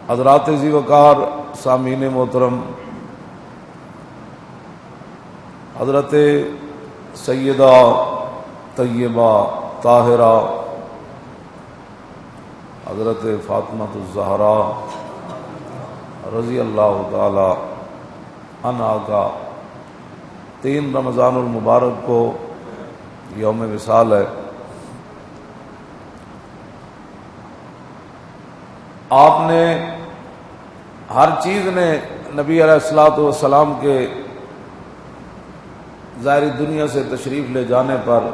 حضرات ذی وقار سامعین محترم، حضرت سیدہ طیبہ طاہرہ حضرت فاطمہ الزہرا رضی اللہ تعالی عنہا کا 3 رمضان المبارک کو یوم وصال ہے۔ آپ نے ہر چیز نے نبی علیہ الصلوۃ والسلام کے ظاہری دنیا سے تشریف لے جانے پر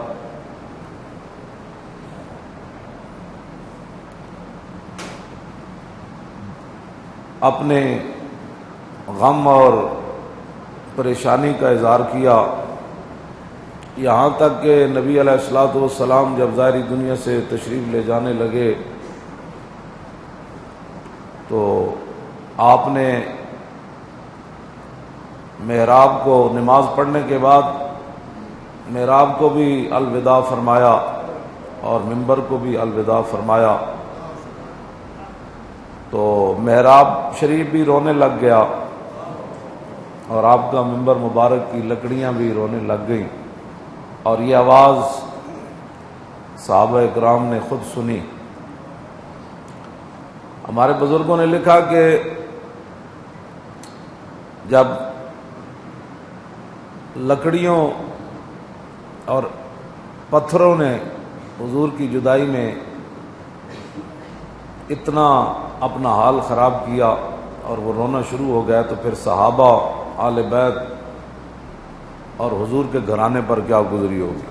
اپنے غم اور پریشانی کا اظہار کیا، یہاں تک کہ نبی علیہ الصلوۃ والسلام جب ظاہری دنیا سے تشریف لے جانے لگے تو آپ نے محراب کو نماز پڑھنے کے بعد محراب کو بھی الوداع فرمایا اور منبر کو بھی الوداع فرمایا، تو محراب شریف بھی رونے لگ گیا اور آپ کا منبر مبارک کی لکڑیاں بھی رونے لگ گئیں، اور یہ آواز صحابہ اکرام نے خود سنی۔ ہمارے بزرگوں نے لکھا کہ جب لکڑیوں اور پتھروں نے حضور کی جدائی میں اتنا اپنا حال خراب کیا اور وہ رونا شروع ہو گیا، تو پھر صحابہ، آل بیت اور حضور کے گھرانے پر کیا گزری ہوگی۔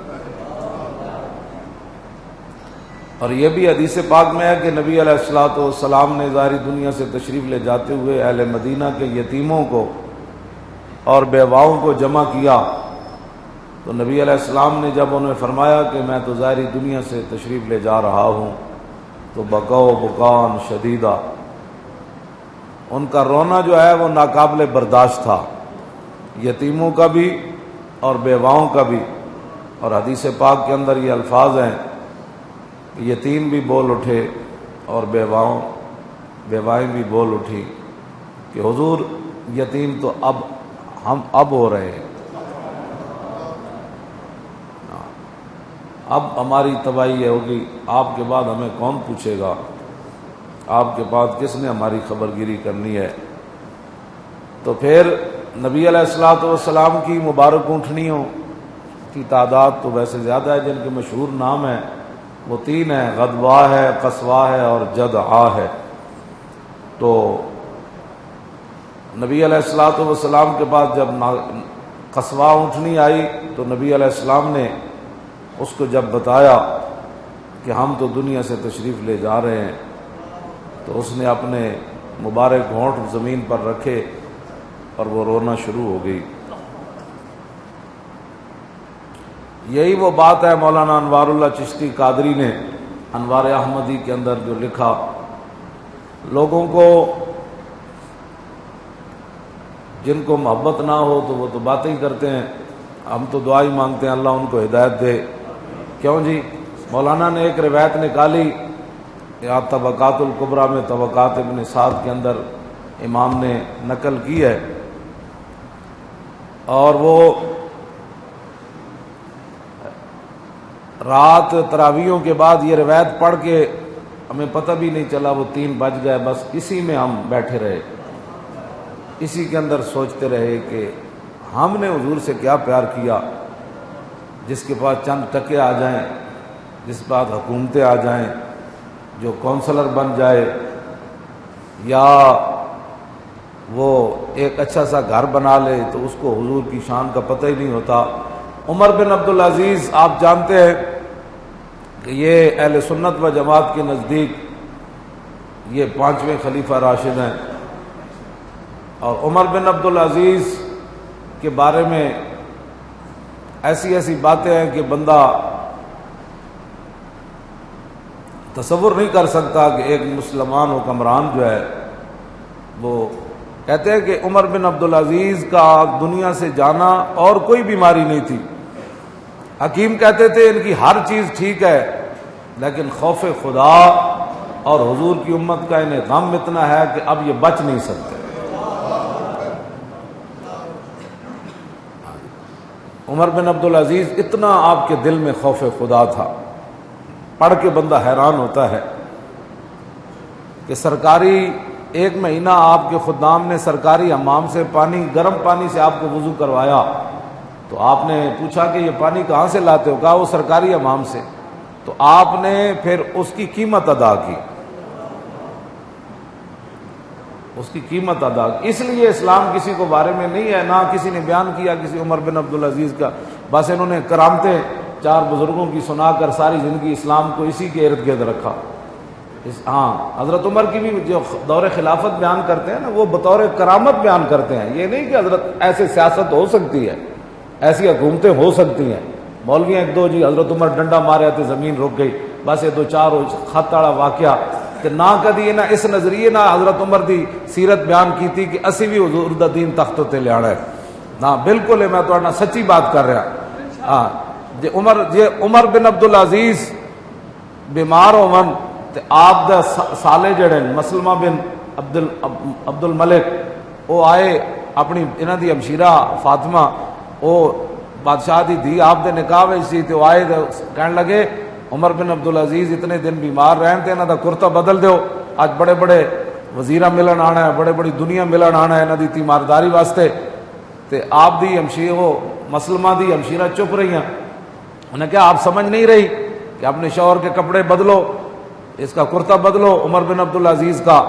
اور یہ بھی حدیث پاک میں ہے کہ نبی علیہ الصلوۃ والسلام نے ظاہری دنیا سے تشریف لے جاتے ہوئے اہل مدینہ کے یتیموں کو اور بیواؤں کو جمع کیا، تو نبی علیہ السلام نے جب انہیں فرمایا کہ میں تو ظاہری دنیا سے تشریف لے جا رہا ہوں، تو بکاؤ بکان شدیدہ، ان کا رونا جو ہے وہ ناقابل برداشت تھا، یتیموں کا بھی اور بیواؤں کا بھی۔ اور حدیث پاک کے اندر یہ الفاظ ہیں کہ یتیم بھی بول اٹھے اور بیوائیں بھی بول اٹھی کہ حضور یتیم تو ہم اب ہو رہے ہیں، اب ہماری تباہی ہوگی، آپ کے بعد ہمیں کون پوچھے گا، آپ کے بعد کس نے ہماری خبر گیری کرنی ہے۔ تو پھر نبی علیہ الصلوۃ والسلام کی مبارک اونٹنیوں کی تعداد تو ویسے زیادہ ہے، جن کے مشہور نام ہیں وہ 3 ہیں، غدوہ ہے، قصوہ ہے اور جدعا ہے۔ تو نبی علیہ الصلوۃ والسلام کے بعد جب قصوہ اونٹنی آئی تو نبی علیہ السلام نے اس کو جب بتایا کہ ہم تو دنیا سے تشریف لے جا رہے ہیں، تو اس نے اپنے مبارک ہونٹ زمین پر رکھے اور وہ رونا شروع ہو گئی۔ یہی وہ بات ہے مولانا انوار اللہ چشتی قادری نے انوار احمدی کے اندر جو لکھا، لوگوں کو جن کو محبت نہ ہو تو وہ تو باتیں ہی کرتے ہیں، ہم تو دعا ہی مانگتے ہیں اللہ ان کو ہدایت دے۔ کیوں جی؟ مولانا نے ایک روایت نکالی، یا طبقات الکبریٰ میں طبقات ابن سعد کے اندر امام نے نقل کی ہے، اور وہ رات تراویحوں کے بعد یہ روایت پڑھ کے ہمیں پتہ بھی نہیں چلا، وہ 3 بج گئے، بس اسی میں ہم بیٹھے رہے، اسی کے اندر سوچتے رہے کہ ہم نے حضور سے کیا پیار کیا، جس کے پاس چند ٹکے آ جائیں، جس کے پاس حکومتیں آ جائیں، جو کونسلر بن جائے، یا وہ ایک اچھا سا گھر بنا لے، تو اس کو حضور کی شان کا پتہ ہی نہیں ہوتا۔ عمر بن عبدالعزیز آپ جانتے ہیں کہ یہ اہل سنت و جماعت کے نزدیک یہ 5ویں خلیفہ راشد ہیں، اور عمر بن عبدالعزیز کے بارے میں ایسی ایسی باتیں ہیں کہ بندہ تصور نہیں کر سکتا کہ ایک مسلمان حکمران جو ہے، وہ کہتے ہیں کہ عمر بن عبدالعزیز کا دنیا سے جانا اور کوئی بیماری نہیں تھی، حکیم کہتے تھے ان کی ہر چیز ٹھیک ہے، لیکن خوف خدا اور حضور کی امت کا انہیں غم اتنا ہے کہ اب یہ بچ نہیں سکتے۔ عمر بن عبدالعزیز اتنا آپ کے دل میں خوف خدا تھا، پڑھ کے بندہ حیران ہوتا ہے کہ سرکاری ایک مہینہ آپ کے خدام نے سرکاری حمام سے پانی، گرم پانی سے آپ کو وضو کروایا، تو آپ نے پوچھا کہ یہ پانی کہاں سے لاتے ہو؟ کہا وہ سرکاری حمام سے۔ تو آپ نے پھر اس کی قیمت ادا کی، اس کی قیمت ادا کی۔ اس لیے اسلام کسی کو بارے میں نہیں ہے، نہ کسی نے بیان کیا کسی عمر بن عبدالعزیز کا، بس انہوں نے کرامتیں چار بزرگوں کی سنا کر ساری زندگی اسلام کو اسی کے ارد گرد رکھا۔ ہاں، حضرت عمر کی بھی جو دور خلافت بیان کرتے ہیں نا، وہ بطور کرامت بیان کرتے ہیں، یہ نہیں کہ حضرت ایسے سیاست ہو سکتی ہے، ایسی حکومتیں ہو سکتی ہیں۔ مولوی ایک دو جی حضرت عمر ڈنڈا مارے تھے زمین رک گئی، بس یہ دو چار خط والا واقعہ، کہ نہ کدی نہ اس نظریے نہ حضرت عمر دی سیرت بیان کی تھی کہ اسی بھی حضور دا دین تخت تے لیانا ہے، نہ بالکل ہے، میں تو سچی بات کر رہا۔ ہاں جی عمر بن عبدالعزیز بیمار ہون تے آپ دا سالے جڑے مسلمہ بن عبد الملک وہ آئے، اپنی انہاں دی ہمشیرہ فاطمہ وہ بادشاہ دی دھی آپ دے نکاح وچ سی، تے آئے کہن لگے عمر بن عبدالعزیز اتنے دن بیمار رہن تے انہاں دا کرتا بدل دیو، اج بڑے بڑے وزیراں ملن آنا ہے، بڑے بڑی دنیا ملن آنا ہے انہاں دی تیمارداری واسطے۔ تے آپ دی ہمشیرہ مسلمہ دی ہمشیرہ چپ رہی ہیں، انہیں کہا آپ سمجھ نہیں رہی کہ اپنے شوہر کے کپڑے بدلو، اس کا کرتا بدلو عمر بن عبدالعزیز کا،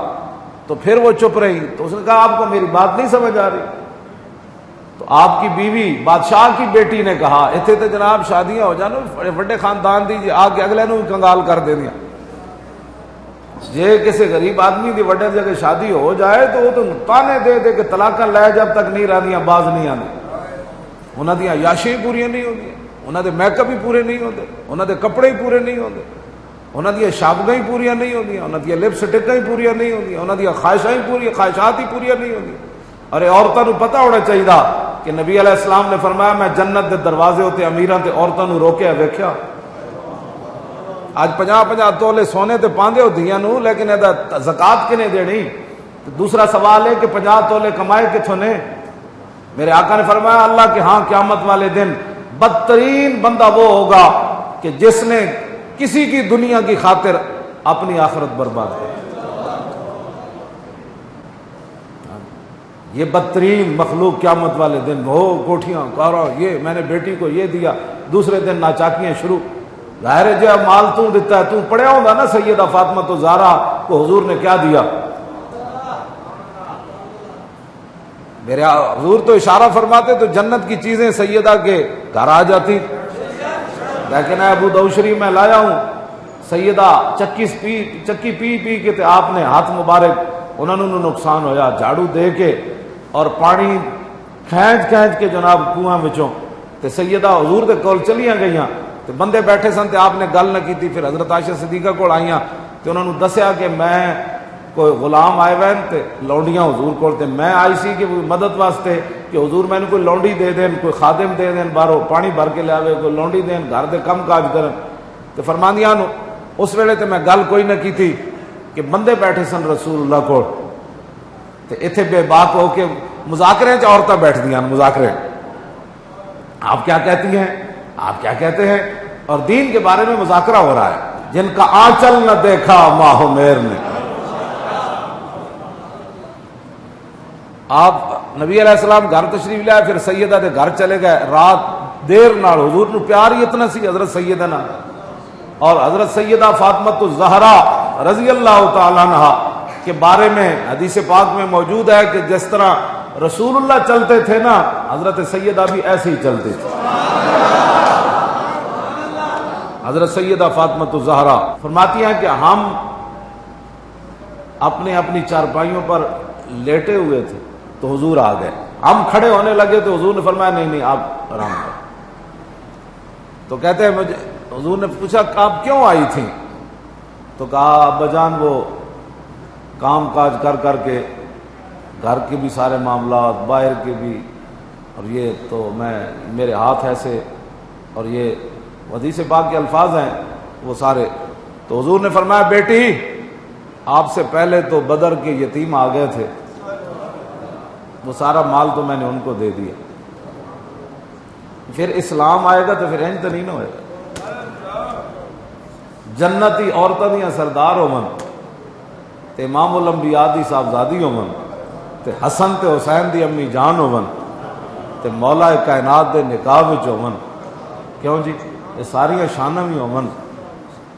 تو پھر وہ چپ رہی۔ تو اس نے کہا آپ کو میری بات نہیں سمجھ آ رہی؟ تو آپ کی بیوی بادشاہ کی بیٹی نے کہا اتنے تو جناب شادیاں ہو جانا بڑے بڑے خاندان دی جی آ کے اگلے نو بھی کنگال کر دے دیا، جے کسی غریب آدمی دی وڈے جگہ شادی ہو جائے تو وہ تو تانے دے دے کہ طلاقاں لے جب تک نہیں رہدیاں باز نہیں آتی، انہاں دی عیاشیاں پوریاں نہیں ہوندیاں، انہاں دے میک اپ ہی پورے نہیں ہوندے، انہاں دے کپڑے ہی پورے نہیں ہوندے، انہاں دی شابگاں ہی پوریاں نہیں ہوندیاں، انہاں دی لپسٹکاں ہی پوریاں نہیں ہوندیاں، انہاں دی خواہشات ہی پوریاں نہیں ہوندیاں۔ اور عورتوں پتہ ہونا چاہیے کہ نبی علیہ السلام نے فرمایا میں جنت دے دروازے ہوتے امیراں تے عورتوں نو روکیا ویکھیا۔ آج 50 تولے سونے تے پاندے ہو دھیاں نو، لیکن ادا زکات کنے دینی؟ دوسرا سوال ہے کہ 50 تولے کمائے کتھوں نے؟ میرے آقا نے فرمایا اللہ کے ہاں قیامت والے دن بدترین بندہ وہ ہوگا کہ جس نے کسی کی دنیا کی خاطر اپنی آخرت برباد کی۔ یہ بدترین مخلوق قیامت والے دن ہو، کوٹھیاں کارا، یہ میں نے بیٹی کو یہ دیا، دوسرے دن ناچاکیاں شروع۔ ظاہر ہے جو مال تو دیتا ہے، تو پڑھیا ہوگا نا سیدہ فاطمہ تو زہرا کو حضور نے کیا دیا؟ میرے حضور تو اشارہ فرماتے تو جنت کی چیزیں سیدہ کے گھر آ جاتی، لیکن ابو داؤد شریف میں لایا ہوں سیدہ چکی پی کے تے آپ نے ہاتھ مبارک انہوں نے نقصان ہویا، جھاڑو دے کے اور پانی کھینچ کے جناب کنواں وچوں تے سیدہ حضور دے کول چلیاں گئیاں، تے بندے بیٹھے سن تے آپ نے گل نہ کی تھی۔ پھر حضرت عائشہ صدیقہ کول آئیاں تے انہوں نے دسیا کہ میں کوئی غلام آئے ہوئے تے لونڈیاں حضور کول تے میں آئی سی کہ مدد واسطے کہ حضور میں نے کوئی لونڈی دے دین، کوئی خادم دے دین، باہروں پانی بھر کے لے آوے، کوئی لونڈی دین، گھر دے کم کاج کرن۔ تے فرماندیاں نو اس ویلے تے میں گل کوئی نہ کی تھی کہ بندے بیٹھے سن رسول اللہ کو تے ایتھے بے باک ہو کے مذاکرے چ عورتیں بیٹھ دیاں مذاکرے، آپ کیا کہتی ہیں، آپ کیا کہتے ہیں، اور دین کے بارے میں مذاکرہ ہو رہا ہے۔ جن کا آنچل نہ دیکھا ماہ میر نے، آپ نبی علیہ السلام گھر تشریف لائے، پھر سیدہ دے گھر چلے گئے، رات دیر نال حضور نو پیار ہی اتنا سی حضرت سیدہ نال، اور حضرت سیدہ فاطمہ الزہرا رضی اللہ تعالی عنہا کے بارے میں حدیث پاک میں موجود ہے کہ جس طرح رسول اللہ چلتے تھے نا، حضرت سیدہ بھی ایسے ہی چلتے تھے۔ حضرت سیدہ فاطمہ الزہرا فرماتی ہیں کہ ہم اپنی چارپائیوں پر لیٹے ہوئے تھے تو حضور آ گئے، ہم کھڑے ہونے لگے تو حضور نے فرمایا نہیں آپ آرام کریں۔ تو کہتے ہیں مجھے حضور نے پوچھا کہ آپ کیوں آئی تھیں؟ تو کہا ابا جان وہ کام کاج کر کے گھر کے بھی سارے معاملات، باہر کے بھی، اور یہ تو میرے ہاتھ ایسے، اور یہ حدیث پاک کے الفاظ ہیں وہ سارے۔ تو حضور نے فرمایا بیٹی آپ سے پہلے تو بدر کے یتیم آ گئے تھے، وہ سارا مال تو میں نے ان کو دے دیا، پھر اسلام آئے گا تو پھر انج تو نہیں نہ ہوئے گا۔ جنتی عورتاں دیاں سردار ہوون تے امام الانبیاء دی صاحبزادی ہوون تے حسن تے حسین دی امی جان ہوون تے مولا کائنات دے نکاح وچ ہوون، کیوں جی یہ ساریاں شاناں بھی ہوون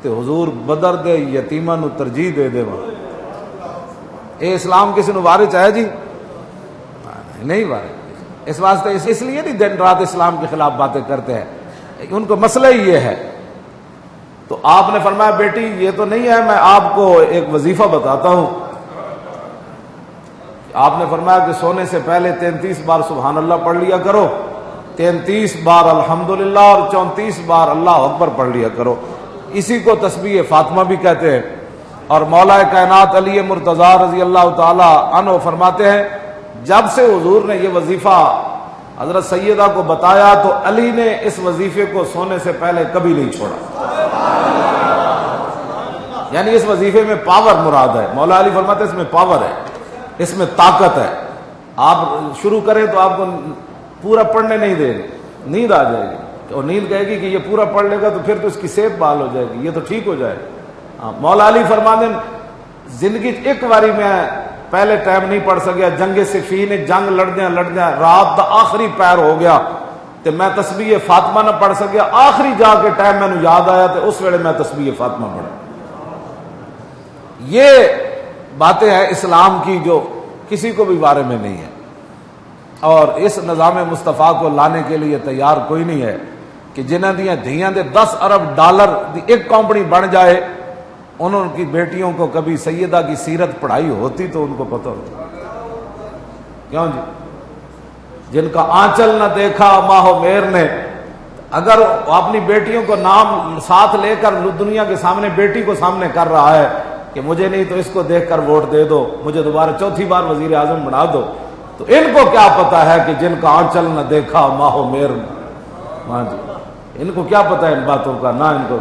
تے حضور بدر دے یتیماں نو ترجیح دے دیون، اے اسلام کسی نو وارث ہے جی؟ نہیں وارث۔ اس واسطے اس لیے نہیں دن رات اسلام کے خلاف باتیں کرتے ہیں، ان کو مسئلہ ہی یہ ہے۔ تو آپ نے فرمایا بیٹی یہ تو نہیں ہے، میں آپ کو ایک وظیفہ بتاتا ہوں۔ آپ نے فرمایا کہ سونے سے پہلے 33 بار سبحان اللہ پڑھ لیا کرو، 33 بار الحمدللہ اور 34 بار اللہ اکبر پڑھ لیا کرو، اسی کو تسبیح فاطمہ بھی کہتے ہیں۔ اور مولا کائنات علی مرتضی رضی اللہ تعالی عنہ فرماتے ہیں جب سے حضور نے یہ وظیفہ حضرت سیدہ کو بتایا تو علی نے اس وظیفے کو سونے سے پہلے کبھی نہیں چھوڑا، یعنی اس وظیفے میں پاور مراد ہے۔ مولا علی فرماتے ہیں اس میں پاور ہے، اس میں طاقت ہے، آپ شروع کریں تو آپ کو پورا پڑھنے نہیں دے گی، نیند آ جائے گی، اور نیند کہے گی کہ یہ پورا پڑھ لے گا تو پھر تو اس کی صحت بحال ہو جائے گی، یہ تو ٹھیک ہو جائے گا۔ مولا علی فرماتے ہیں زندگی ایک باری میں پہلے ٹائم نہیں پڑھ سکیا، جنگ صفین جنگ لڑدیاں رات دا آخری پیر ہو گیا تے میں تسبیح فاطمہ نہ پڑھ سکیا، آخری جا کے ٹائم میں نے یاد آیا تے اس ویلے میں تسبیح فاطمہ پڑھا۔ یہ باتیں ہیں اسلام کی جو کسی کو بھی بارے میں نہیں ہے، اور اس نظام مصطفیٰ کو لانے کے لیے تیار کوئی نہیں ہے کہ جنہاں دیاں دھیاں دے 10 ارب ڈالر دی ایک کمپنی بن جائے، انہوں کی بیٹیوں کو کبھی سیدہ کی سیرت پڑھائی ہوتی تو ان کو پتہ ہوتا، کیوں جی؟ جن کا آنچل نہ دیکھا ماہ و میر نے، اگر اپنی بیٹیوں کو نام ساتھ لے کر دنیا کے سامنے بیٹی کو سامنے کر رہا ہے کہ مجھے نہیں تو اس کو دیکھ کر ووٹ دے دو، مجھے دوبارہ چوتھی بار وزیر اعظم بنا دو، تو ان کو کیا پتا ہے کہ جن کا آنچل نہ دیکھا ماہ و میر نے؟ ہاں جی، ان کو کیا پتا ہے ان باتوں کا؟ نہ ان کو،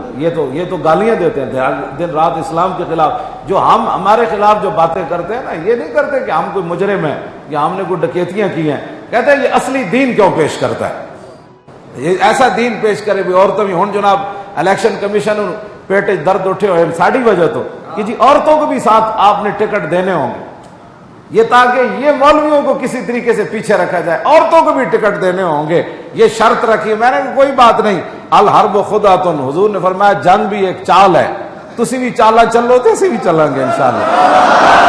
یہ تو گالیاں دیتے ہیں دن رات اسلام کے خلاف، جو ہم ہمارے خلاف جو باتیں کرتے ہیں نا، یہ نہیں کرتے کہ ہم کوئی مجرم ہیں یا ہم نے کوئی ڈکیتیاں کی ہیں، کہتے ہیں یہ اصلی دین کیوں پیش کرتا ہے، یہ ایسا دین پیش کرے بھی عورتوں بھی ہوں جناب الیکشن کمیشن پیٹے درد اٹھے ہوئے ساڑی وجہ تو کہ جی عورتوں کو بھی ساتھ آپ نے ٹکٹ دینے ہوں گے، یہ تاکہ یہ مولویوں کو کسی طریقے سے پیچھے رکھا جائے، عورتوں کو بھی ٹکٹ دینے ہوں گے، یہ شرط رکھی۔ میں نے کوئی بات نہیں، الحرب خدعۃ، حضور نے فرمایا جنگ بھی ایک چال ہے، تسی بھی چالا چلو تے اسی بھی چلیں گے انشاءاللہ۔